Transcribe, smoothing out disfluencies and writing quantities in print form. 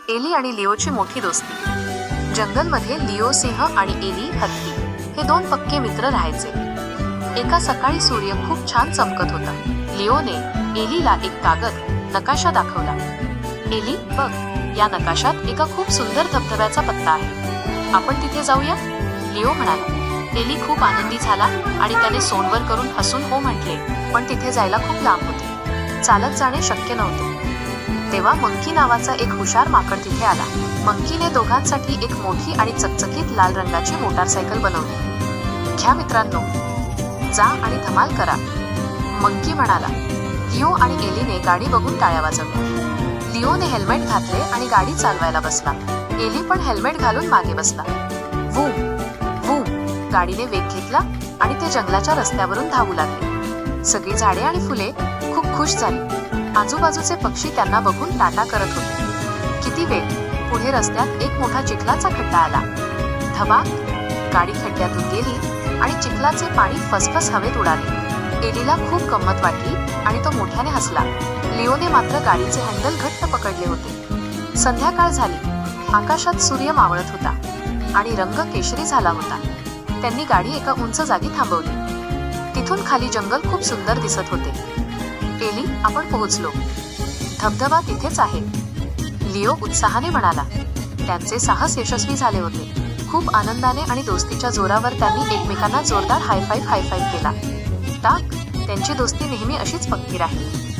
एली आणि लिओची मोठी दोस्ती। जंगलमध्ये लिओ सिंह आणि एली हत्ती हे दोन पक्के मित्र राहायचे। एका सकाळी सूर्य खूप छान चमकत होता। लिओने एलीला एक कागद नकाशा दाखवला। एली, बघ, या नकाशात एका खूप सुंदर धबधब्याचा पत्ता आहे, आपण तिथे जाऊया, लिओ म्हणाला। एली खूप आनंदी झाला आणि त्याने सोंडवर करून हसून हो म्हटले, पण तिथे जायला खूप लांब होते, चालत जाणे शक्य नव्हते। तेव्हा मंकी नावाचा एक हुशार माकड तिथे आला। मंकीने दोघांसाठी एक मोठी आणि चकचकीत लाल रंगाची मोटारसायकल बनवली। घ्या मित्रांनो, जा आणि धमाल करा, मंकी म्हणाला। लिओ आणि एलीने गाडी बघून टाळ्या वाजवल्या। लिओने हेल्मेट घातले आणि गाडी चालवायला बसला। एली पण हेल्मेट घालून मागे बसला। वूम वूम गाडीने वेग घेतला आणि ते जंगलाच्या रस्त्यावरून धावू लागले। सगळी झाडे आणि फुले खूप खुश झाली। आजूबाजूचे पक्षी त्यांना बघून टाटा करत होते। किती वेळ! पुढे रस्त्यात एक मोठा चिखलाचा खड्डा आला। धबाक! गाडी खड्ड्यातून गेली आणि चिखलाचे पाणी फसफस हवेत उडाले। एलीला खूप गंमत वाटली आणि तो मोठ्याने हसला। लिओने मात्र गाडीचे हँडल घट्ट पकडले होते। संध्याकाळ झाली, आकाशात सूर्य मावळत होता आणि रंग केशरी झाला होता। त्यांनी गाडी एका उंच जागी थांबवली। तिथून खाली जंगल खूप सुंदर दिसत होते। एली, आपण पोहोचलो, धबधबा तिथेच आहे, लिओ उत्साहाने म्हणाला। त्यांचे साहस यशस्वी झाले होते। खूप आनंदाने आणि दोस्तीच्या जोरावर त्यांनी एकमेकांना जोरदार हायफाईव्ह केला। टाक! त्यांची दोस्ती नेहमी अशीच पक्की राहील।